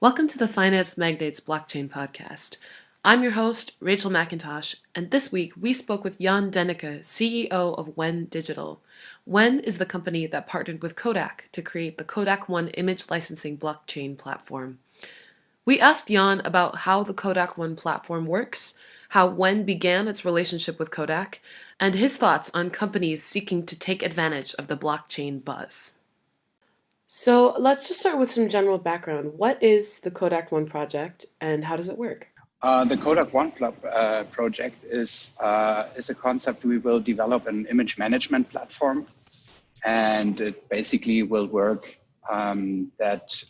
Welcome to the Finance Magnates Blockchain Podcast. I'm your host, Rachel McIntosh, and this week we spoke with Jan Denecke, CEO of WENN Digital. WENN is the company that partnered with Kodak to create the KodakOne image licensing blockchain platform. We asked Jan about how the KodakOne platform works, how WENN began its relationship with Kodak, and his thoughts on companies seeking to take advantage of the blockchain buzz. So let's just start with some general background. What is the KodakOne project and how does it work? The KodakOne project is a concept. We will develop an image management platform, and it basically will work that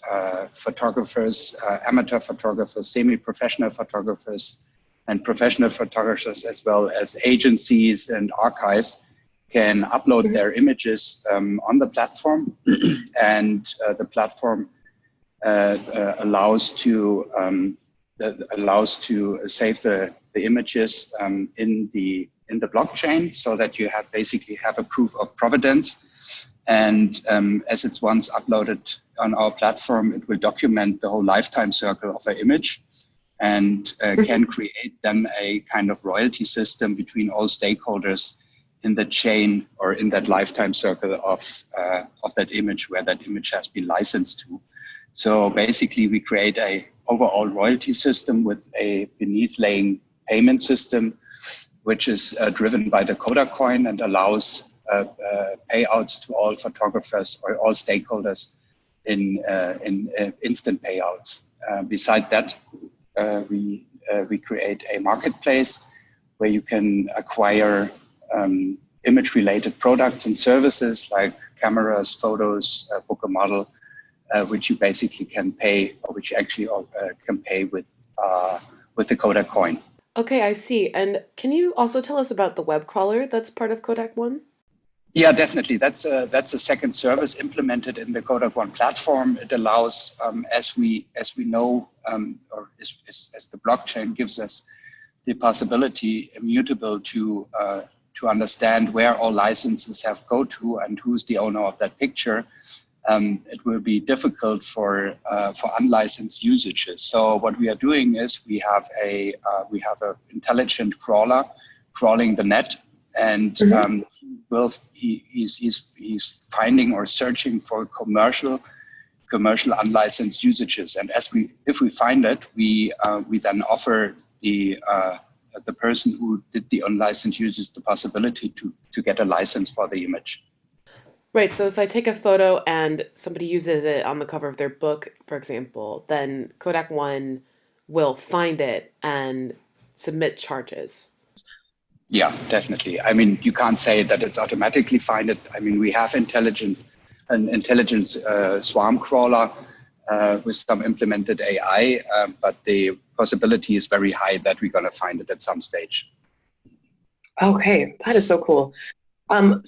photographers, amateur photographers, semi-professional photographers, and professional photographers, as well as agencies and archives, can upload their images on the platform, and the platform allows to save the images in the blockchain, so that you basically have a proof of provenance. And as it's once uploaded on our platform, it will document the whole lifetime circle of an image, and can create then a kind of royalty system between all stakeholders in the chain or in that lifetime circle of that image, where that image has been licensed to. So basically, we create a overall royalty system with a beneath laying payment system, which is driven by the Kodak coin and allows payouts to all photographers or all stakeholders in instant payouts. Beside that, we create a marketplace where you can acquire image-related products and services like cameras, photos, book a model, which you basically can pay, or which you actually can pay with the Kodak coin. Okay, I see. And can you also tell us about the web crawler that's part of KodakOne? Yeah, definitely. That's a second service implemented in the KodakOne platform. It allows, as we know, or as the blockchain gives us the possibility, immutable to understand where all licenses have go to and who's the owner of that picture. It will be difficult for unlicensed usages. So what we are doing is we have a intelligent crawler crawling the net, and he's finding or searching for commercial unlicensed usages. And if we find it, we then offer the person who did the unlicensed usage the possibility to get a license for the image. Right, so if I take a photo and somebody uses it on the cover of their book, for example, then KodakOne will find it and submit charges. Yeah, definitely. I mean, you can't say that it's automatically find it. I mean, we have an intelligent swarm crawler with some implemented AI, but the possibility is very high that we're going to find it at some stage. Okay, that is so cool.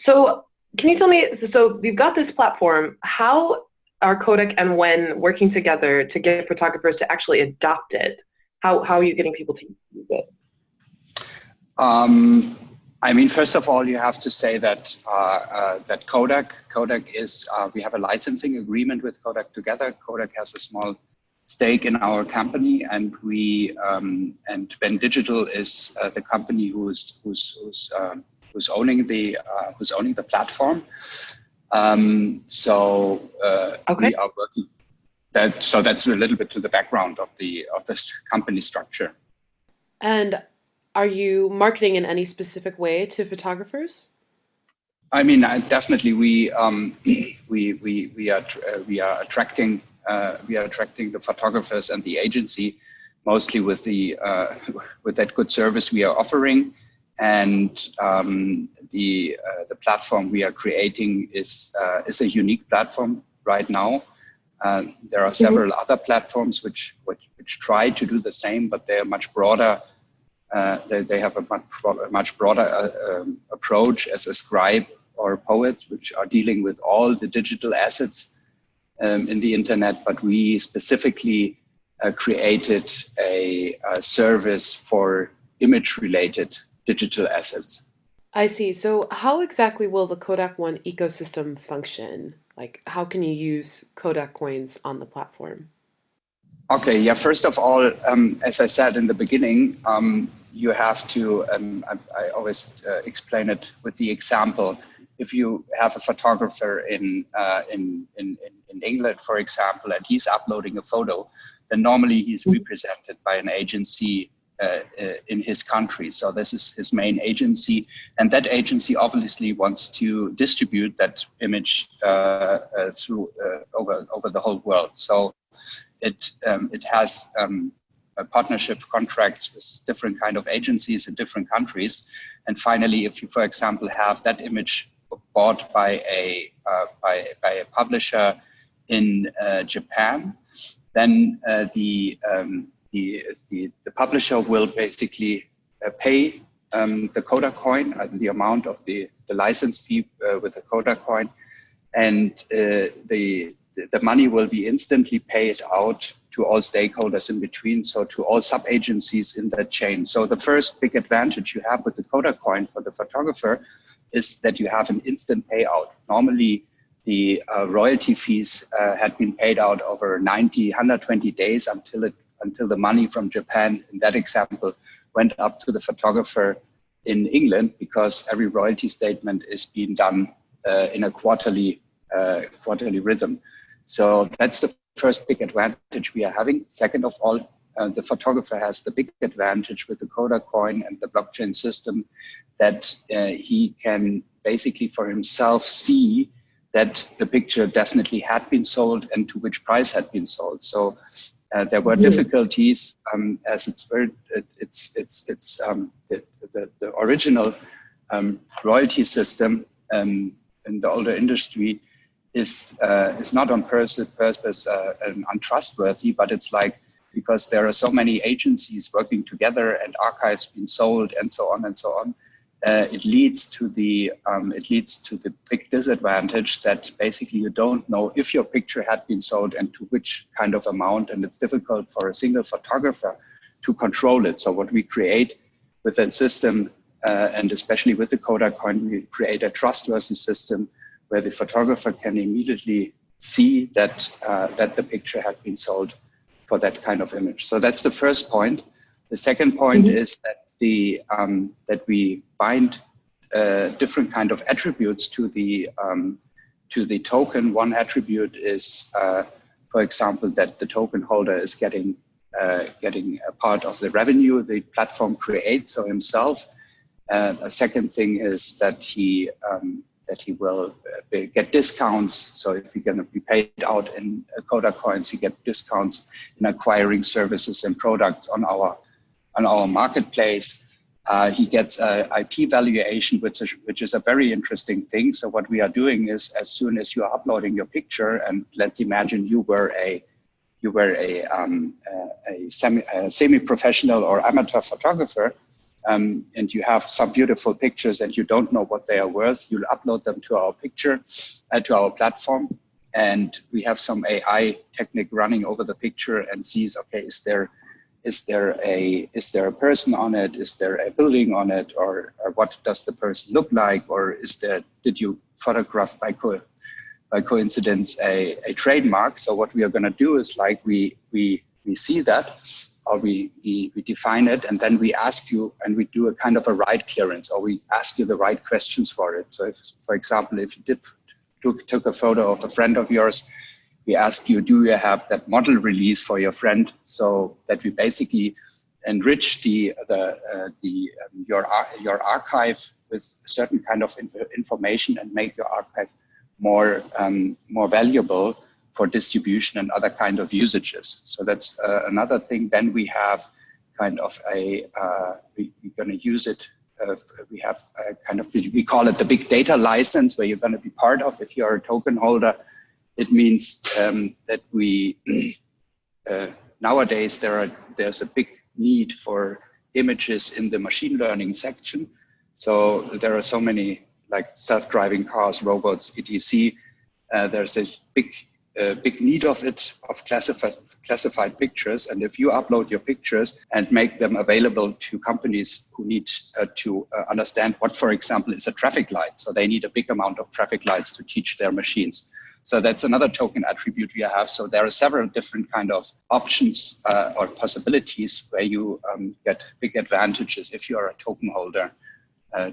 So can you tell me, so we've got this platform, how are Kodak and WENN working together to get photographers to actually adopt it? How are you getting people to use it? I mean, first of all, you have to say that that Kodak is, we have a licensing agreement with Kodak together. Kodak has a small stake in our company, and and WENN Digital is the company who's owning the platform. We are working that. So that's a little bit to the background of this company structure. And are you marketing in any specific way to photographers? I mean, definitely we are attracting the photographers and the agency, mostly with that good service we are offering. And the platform we are creating is a unique platform right now. There are several other platforms which try to do the same, but they are much broader. They have a much broader approach as a scribe or a poet, which are dealing with all the digital assets in the internet. But we specifically created a service for image-related digital assets. I see. So how exactly will the KodakOne ecosystem function? Like, how can you use Kodak coins on the platform? Okay, yeah, first of all, as I said in the beginning, you have to, I always explain it with the example. If you have a photographer in England, for example, and he's uploading a photo, then normally he's represented by an agency in his country. So this is his main agency, and that agency obviously wants to distribute that image through over the whole world. So it has partnership contracts with different kind of agencies in different countries. And finally, if you, for example, have that image bought by a publisher in Japan, then the publisher will basically pay the KodakOne, the amount of the license fee with the KodakOne, and the money will be instantly paid out to all stakeholders in between, so to all sub-agencies in that chain. So the first big advantage you have with the KodakOne for the photographer is that you have an instant payout. Normally, the royalty fees had been paid out over 90, 120 days until the money from Japan, in that example, went up to the photographer in England, because every royalty statement is being done in a quarterly rhythm. So that's the first big advantage we are having. Second of all, the photographer has the big advantage with the KodakOne and the blockchain system that he can basically for himself see that the picture definitely had been sold and to which price had been sold. So there were difficulties as the original royalty system in the older industry is not on purpose untrustworthy, but it's like, because there are so many agencies working together and archives being sold and so on and so on, it leads to the big disadvantage that basically you don't know if your picture had been sold and to which kind of amount, and it's difficult for a single photographer to control it. So what we create with that system, and especially with the KodakOne, we create a trustworthy system where the photographer can immediately see that the picture had been sold for that kind of image. So that's the first point. The second point is that that we bind different kind of attributes to the token. One attribute is, for example, that the token holder is getting a part of the revenue the platform creates, so himself. A second thing is that he will get discounts. So if he's going to be paid out in Kodak coins, he gets discounts in acquiring services and products on our marketplace. He gets a IP valuation, which is a very interesting thing. So what we are doing is, as soon as you are uploading your picture, and let's imagine you were a semi-professional or amateur photographer, and you have some beautiful pictures and you don't know what they are worth, you'll upload them to our to our platform, and we have some AI technique running over the picture and sees, okay, is there a person on it? Is there a building on it? Or what does the person look like? Or did you photograph by coincidence a trademark? So what we are going to do is, like, we see that, or we define it, and then we ask you, and we do a kind of a right clearance, or we ask you the right questions for it. So if, for example, if you took a photo of a friend of yours, we ask you, do you have that model release for your friend? So that we basically enrich your archive with certain kind of information and make your archive more valuable for distribution and other kind of usages. So that's another thing. Then we have kind of we're going to use it. We have a kind of, we call it the big data license, where you're going to be part of if you're a token holder. It means that we nowadays there's a big need for images in the machine learning section. So there are so many, like self-driving cars, robots, etc. There's a big need of classified pictures, and if you upload your pictures and make them available to companies who need to understand what, for example, is a traffic light, so they need a big amount of traffic lights to teach their machines. So that's another token attribute we have. So there are several different kind of options or possibilities where you get big advantages if you are a token holder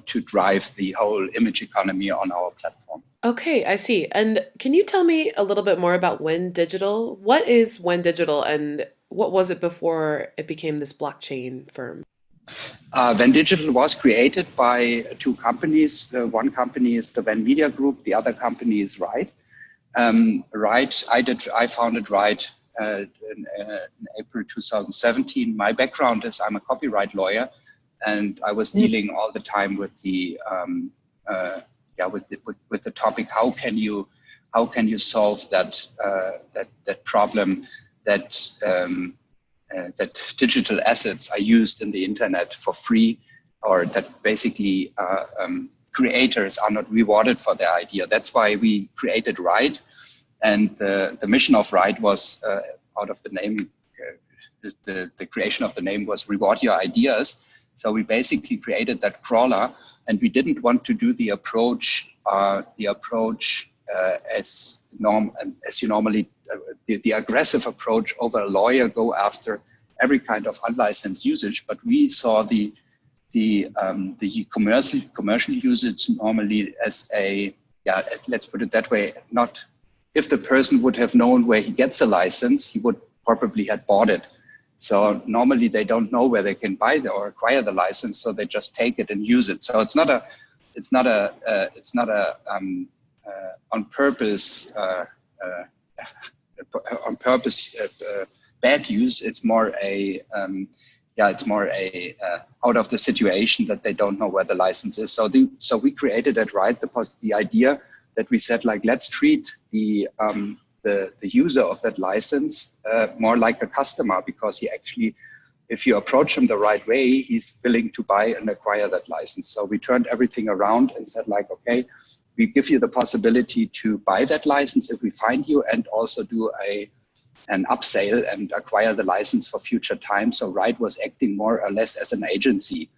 to drive the whole image economy on our platform. Okay, I see. And can you tell me a little bit more about WENN Digital? What is WENN Digital and what was it before it became this blockchain firm? WENN Digital was created by two companies. One company is the WENN Media Group. The other company is Ride. Ride, I founded Ride in April 2017. My background is I'm a copyright lawyer, and I was dealing all the time with the with the topic how can you solve that that problem that that digital assets are used in the internet for free, or that basically creators are not rewarded for their idea. That's why we created Ride, and the mission of Ride was out of the name. The creation of the name was reward your ideas. So we basically created that crawler, and we didn't want to do the approach as you normally the aggressive approach over a lawyer, go after every kind of unlicensed usage. But we saw the commercial usage normally as a, let's put it that way, not if the person would have known where he gets a license, he would probably have bought it. So normally they don't know where they can buy or acquire the license, so they just take it and use it. So it's not a on purpose bad use. It's more a out of the situation that they don't know where the license is. So we created it, right? The idea that we said, like, let's treat the user of that license more like a customer, because he actually, if you approach him the right way, he's willing to buy and acquire that license. So we turned everything around and said, like, okay, we give you the possibility to buy that license if we find you, and also do an upsale and acquire the license for future time. So Ride was acting more or less as an agency.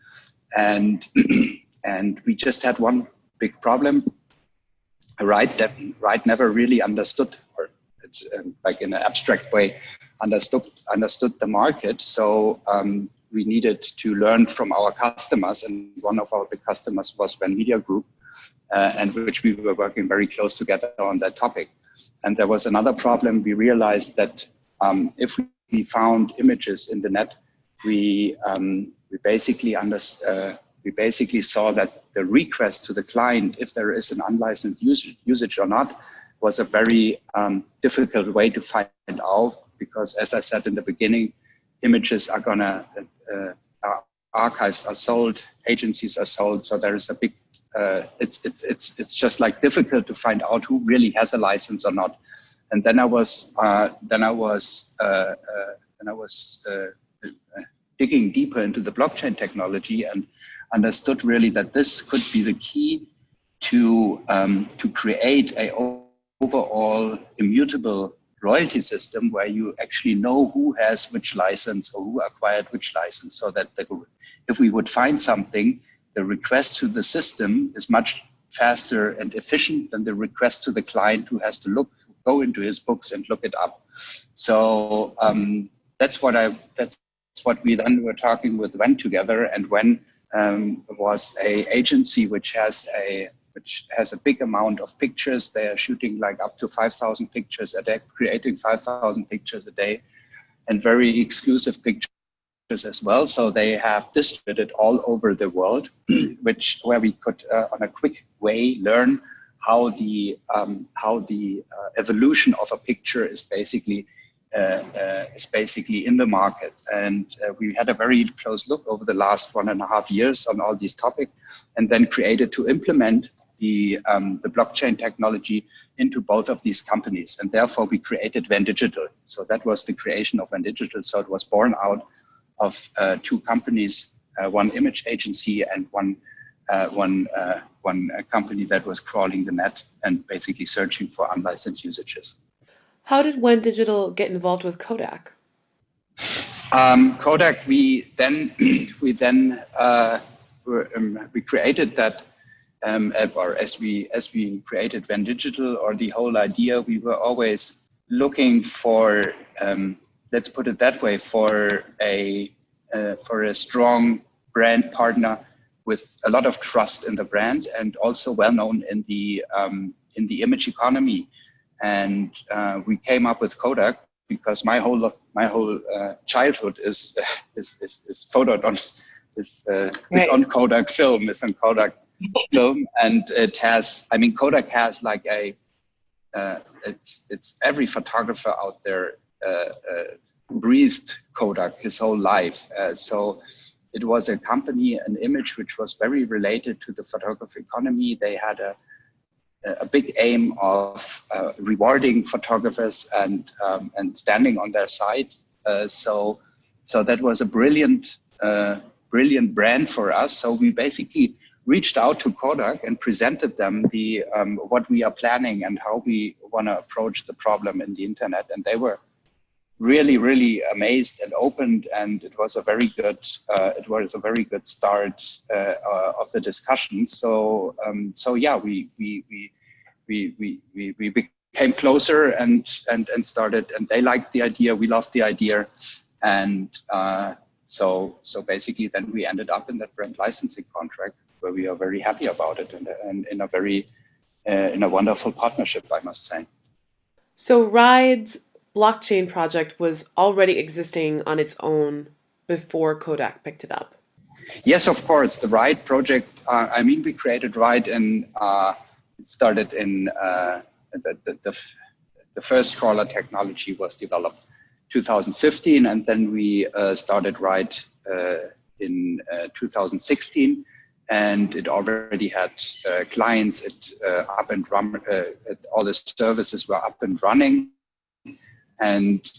And and we just had one big problem. Ride never really understood, or like in an abstract way, understood the market. So we needed to learn from our customers, and one of our big customers was WENN Media Group, and which we were working very close together on that topic. And there was another problem. We realized that if we found images in the net, we basically saw that the request to the client, if there is an unlicensed usage or not, was a very difficult way to find out, because, as I said in the beginning, images are gonna, archives are sold, agencies are sold, so there is a big, it's just like difficult to find out who really has a license or not. And then I was digging deeper into the blockchain technology and understood really that this could be the key to create a overall immutable royalty system where you actually know who has which license or who acquired which license, so that if we would find something, the request to the system is much faster and efficient than the request to the client, who has to go into his books and look it up. So that's what we then were talking with WENN together, and WENN was a agency which has a big amount of pictures. They are shooting like up to 5,000 pictures a day, creating 5,000 pictures a day, and very exclusive pictures as well. So they have distributed all over the world, where we could, on a quick way, learn how the evolution of a picture is basically in the market. And we had a very close look over the last 1.5 years on all these topics, and then created to implement the blockchain technology into both of these companies. And therefore we created WENN Digital. So that was the creation of WENN Digital. So it was born out of two companies, one image agency and one company that was crawling the net and basically searching for unlicensed usages. How did WENN Digital get involved with Kodak? Kodak, we created that or as we created WENN Digital, or the whole idea, we were always looking for, let's put it that way, for a strong brand partner with a lot of trust in the brand, and also well known in the image economy. And we came up with Kodak because my whole childhood is photoed on is on Kodak film, is on Kodak film, and it has. I mean, Kodak has like a. It's every photographer out there breathed Kodak his whole life. So it was a company, an image which was very related to the photography economy. They had a big aim of rewarding photographers and standing on their side. So that was a brilliant brand for us. So we basically reached out to Kodak and presented them the what we are planning and how we want to approach the problem in the internet, and they were really amazed and opened, and it was a very good start of the discussion. So yeah, we became closer and started, and they liked the idea, we loved the idea, and so basically then we ended up in that brand licensing contract, where we are very happy about it, and in a very in a wonderful partnership, I must say. So Ride's blockchain project was already existing on its own before Kodak picked it up. Yes, of course. The Ride project, I mean, we created Ride and it started in the first crawler technology was developed 2015, and then we started Ride in 2016, and it already had clients. Up and run. All the services were up and running. And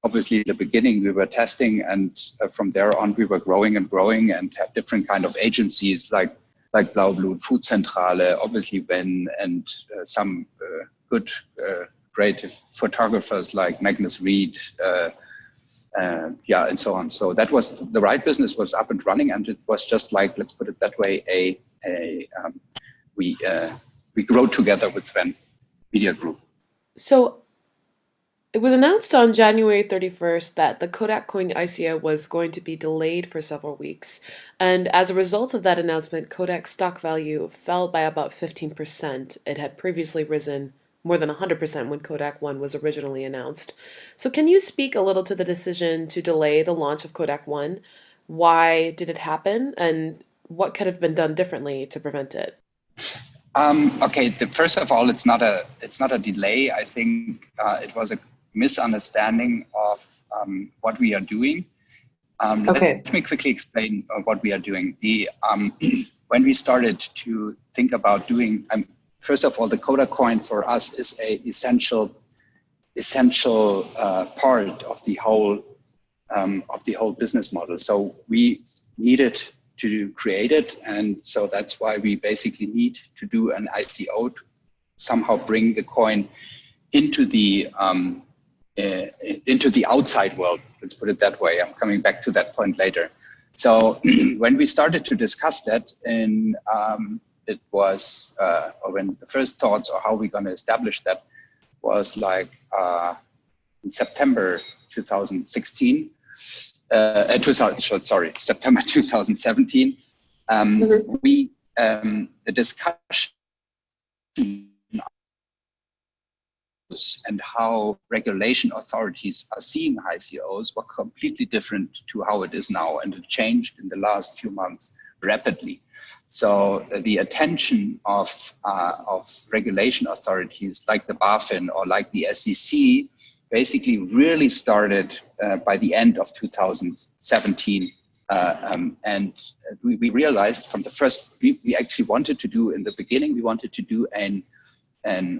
obviously, in the beginning, we were testing, and from there on, we were growing and had different kind of agencies like Blaublut, Food Zentrale, obviously WENN, and some good creative photographers like Magnates, and so on. So that was the Ride business was up and running, and it was just like, let's put it that way, we grow together with WENN Media Group. So it was announced on January 31st that the KodakOne ICO was going to be delayed for several weeks. And as a result of that announcement, Kodak's stock value fell by about 15%. It had previously risen more than 100% when KodakOne was originally announced. So can you speak a little to the decision to delay the launch of KodakOne? Why did it happen? And what could have been done differently to prevent it? Okay, first of all, it's not a delay. I think it was a misunderstanding of what we are doing. Okay. Let me quickly explain what we are doing. When we started to think about doing, first of all, the KodakOne for us is a essential part of the whole business model. So we needed to create it, and so that's why we basically need to do an ICO to somehow bring the coin into the outside world. Let's put it that way. I'm coming back to that point later. So when we started to discuss that, and it was or when the first thoughts or how we're going to establish that was like in September 2016. September 2017. We the discussion and how regulation authorities are seeing ICOs were completely different to how it is now, and it changed in the last few months rapidly. So the attention of regulation authorities like the BaFin or like the SEC basically really started by the end of 2017. And we realized from the first, we actually wanted to do, in the beginning, we wanted to do an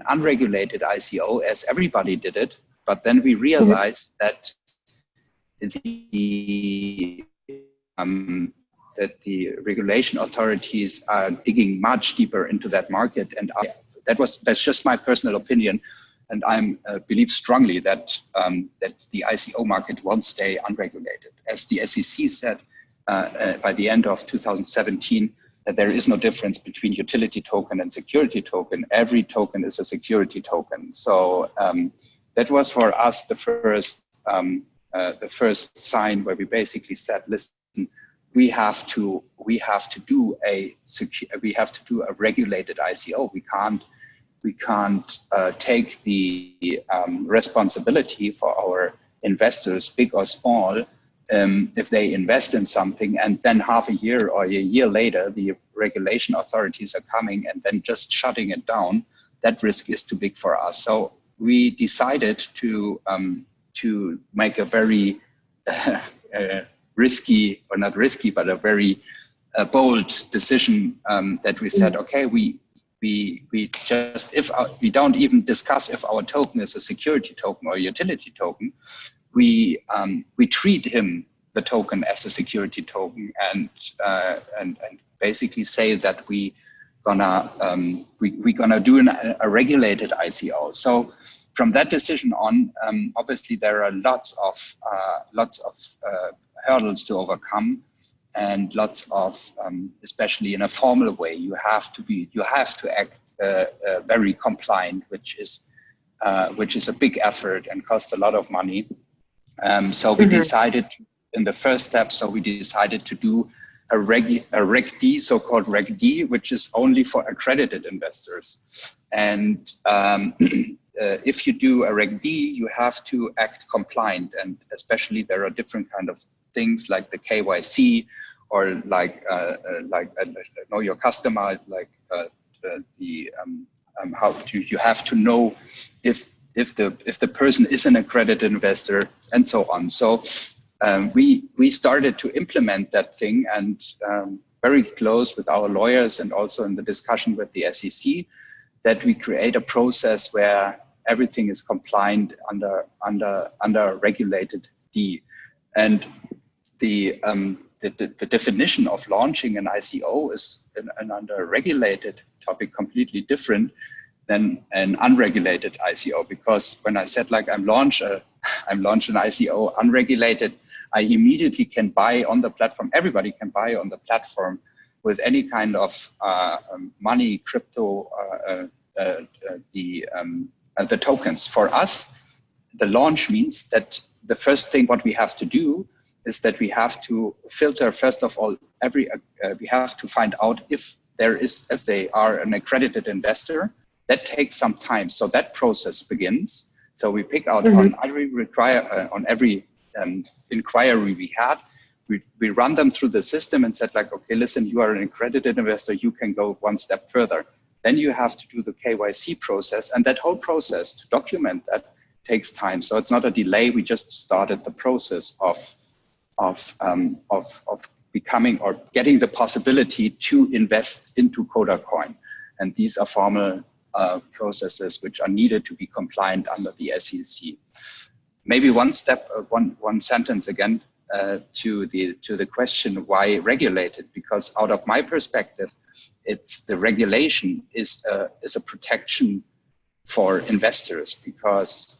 unregulated ICO as everybody did it. But then we realized that the regulation authorities are digging much deeper into that market. And that's just my personal opinion. And I believe strongly that the ICO market won't stay unregulated. As the SEC said by the end of 2017, there is no difference between utility token and security token. Every token is a security token. So that was for us the first sign where we basically said, listen, we have to do a regulated ICO. We can't take the responsibility for our investors, big or small, if they invest in something and then half a year or a year later, the regulation authorities are coming and then just shutting it down. That risk is too big for us. So we decided to make a very risky, or not risky, but a very bold decision that we said, okay, we just, we don't even discuss if our token is a security token or a utility token. We treat the token as a security token and basically say that we're gonna do a regulated ICO. So from that decision on, obviously there are lots of hurdles to overcome, and lots of, especially in a formal way, you have to act very compliant, which is a big effort and costs a lot of money. So we decided in the first step, we decided to do a Reg D, so-called Reg D, which is only for accredited investors. And if you do a Reg D, you have to act compliant, and especially there are different kind of things like the KYC, or like know your customer, like you have to know if the person is an accredited investor, and so on. So we started to implement that thing, and very close with our lawyers, and also in the discussion with the SEC, that we create a process where everything is compliant under regulated D. And the definition of launching an ICO is under a regulated topic completely different than an unregulated ICO. Because when I said like I'm launch an ICO unregulated, I immediately can buy on the platform. Everybody can buy on the platform with any kind of money, crypto, the tokens. For us, the launch means that the first thing what we have to do is that we have to filter, first of all, we have to find out if they are an accredited investor. That takes some time. So that process begins. So we pick out on every inquiry we had, we run them through the system and said like, okay, listen, you are an accredited investor, you can go one step further. Then you have to do the KYC process, and that whole process to document that takes time. So it's not a delay. We just started the process of becoming or getting the possibility to invest into KodakOne. And these are formal processes which are needed to be compliant under the SEC. Maybe one sentence again to the question why regulated, because out of my perspective, it's the regulation is a protection for investors, because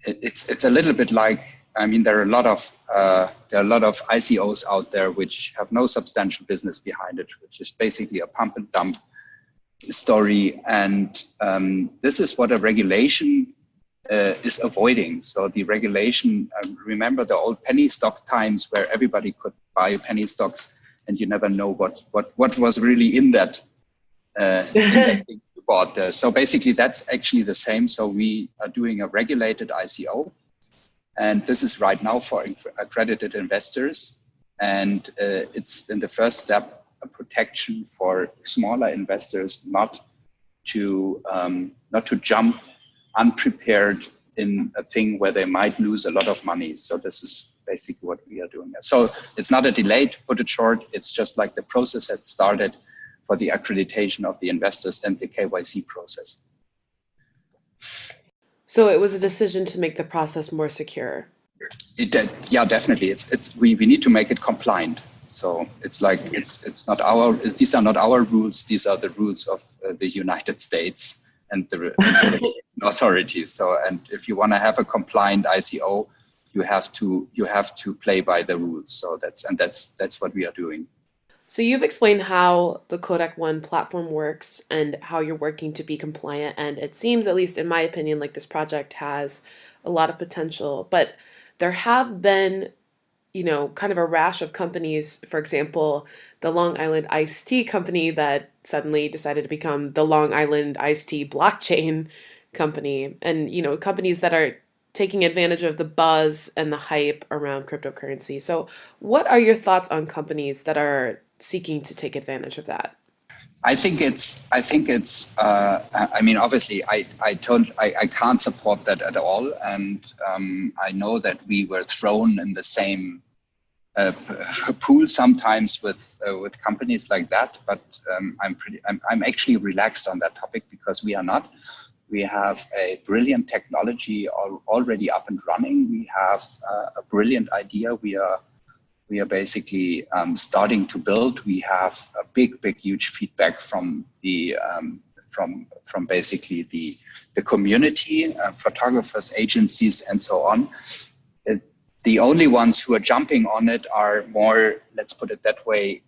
it's a little bit like, I mean, there are a lot of ICOs out there which have no substantial business behind it, which is basically a pump and dump story, and this is what a regulation is avoiding. So the regulation, remember the old penny stock times where everybody could buy penny stocks, and you never know what was really in that thing you bought there. So basically, that's actually the same. So we are doing a regulated ICO. And this is right now for accredited investors. And it's in the first step, a protection for smaller investors not to jump unprepared in a thing where they might lose a lot of money. So this is basically what we are doing. So it's not a delay, to put it short. It's just like the process has started for the accreditation of the investors and the KYC process. So it was a decision to make the process more secure. It did, yeah, definitely. We need to make it compliant. So it's like it's not these are not our rules. These are the rules of the United States and the authorities. So, and if you want to have a compliant ICO, you have to play by the rules. So that's what we are doing. So you've explained how the KodakOne platform works and how you're working to be compliant, and it seems, at least in my opinion, like this project has a lot of potential. But there have been, kind of a rash of companies, for example, the Long Island iced tea company that suddenly decided to become the Long Island iced tea blockchain company, and, companies that are taking advantage of the buzz and the hype around cryptocurrency. So what are your thoughts on companies that are seeking to take advantage of that? I think it's. I mean, obviously, I can't support that at all, and I know that we were thrown in the same pool sometimes with companies like that. But I'm actually relaxed on that topic because we are not. We have a brilliant technology already up and running. We have a brilliant idea. We are basically starting to build. We have a big, huge feedback from the from basically the community, photographers, agencies, and so on. The only ones who are jumping on it are more, let's put it that way,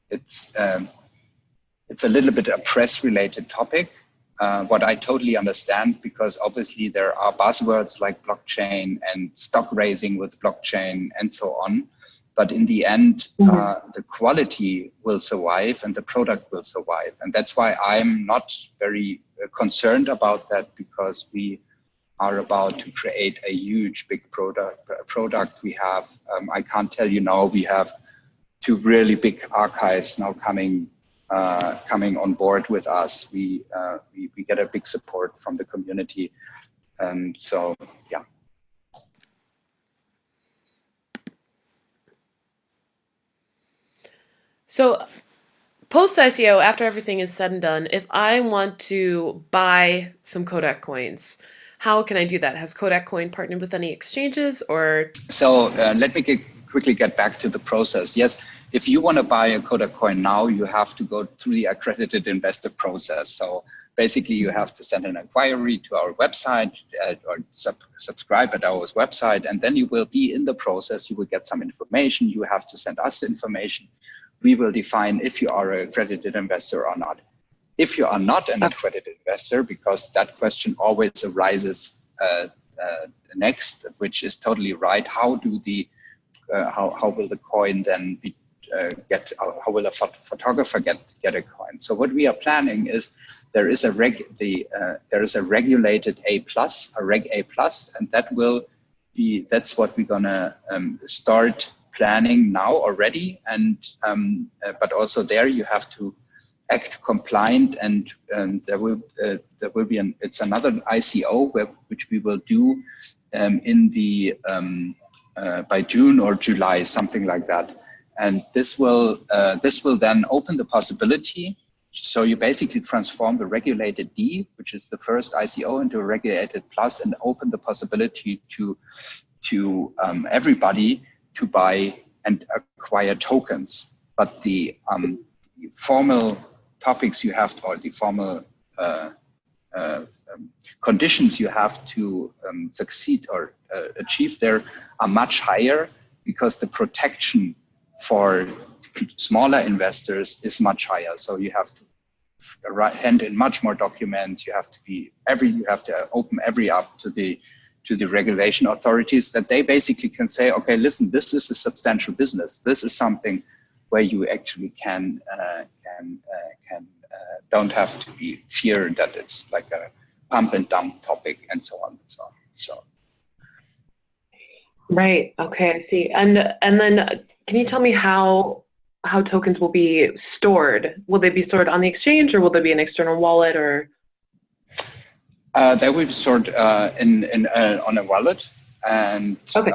it's a little bit a press-related topic. What I totally understand, because obviously there are buzzwords like blockchain and stock raising with blockchain and so on. But in the end, the quality will survive and the product will survive. And that's why I'm not very concerned about that, because we are about to create a huge, big product. We have, I can't tell you now, we have 2 really big archives now coming on board with us. We get a big support from the community. So, yeah. So post ICO, after everything is said and done, if I want to buy some Kodak coins, how can I do that? Has KodakOne partnered with any exchanges or? So let me quickly get back to the process. Yes, if you want to buy a Kodak coin now, you have to go through the accredited investor process. So basically, you have to send an inquiry to our website or subscribe at our website, and then you will be in the process. You will get some information. You have to send us information. We will define if you are an accredited investor or not. If you are not an accredited investor, because that question always arises next, which is totally right. How do how will the coin then be how will a photographer get a coin? So what we are planning is there is a regulated A+, a Reg A+, and that's what we're gonna start planning now already. And but also there you have to act compliant, and there will be it's another ICO which we will do in the by June or July, something like that. And this will then open the possibility. So you basically transform the regulated D, which is the first ICO, into a regulated plus, and open the possibility to everybody to buy and acquire tokens. But the formal topics you have, or the formal conditions you have to succeed or achieve there are much higher, because the protection for smaller investors is much higher. So you have to hand in much more documents. You have to open every up to the regulation authorities, that they basically can say, okay, listen, this is a substantial business. This is something where you actually can don't have to be feared that it's like a pump and dump topic and so on and so on. So. Right. Okay, I see. And then can you tell me how tokens will be stored? Will they be stored on the exchange, or will there be an external wallet, or? They will be stored on a wallet, and okay.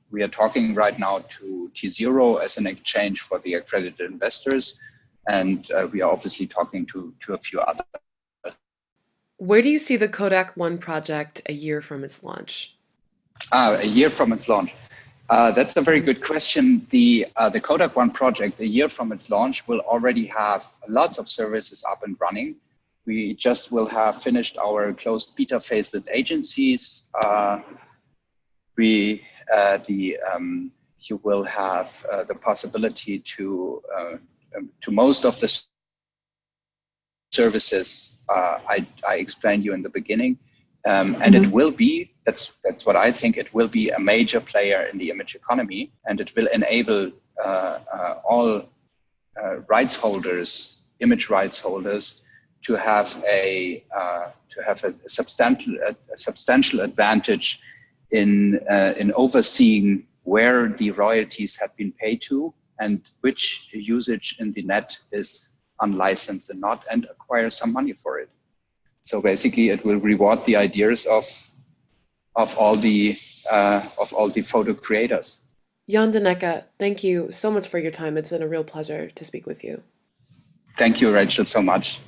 We are talking right now to T0 as an exchange for the accredited investors, and we are obviously talking to a few others. Where do you see the KodakOne project a year from its launch? A year from its launch. That's a very good question. The KodakOne project, a year from its launch, will already have lots of services up and running. We just will have finished our closed beta phase with agencies. you will have the possibility to most of the services I explained you in the beginning, and it will be, that's what I think, it will be a major player in the image economy, and it will enable all rights holders, image rights holders, to have a substantial advantage in overseeing where the royalties have been paid to and which usage in the net is unlicensed and not, and acquire some money for it. So basically, it will reward the ideas of all the photo creators. Jan Denecke, thank you so much for your time. It's been a real pleasure to speak with you. Thank you, Rachel, so much.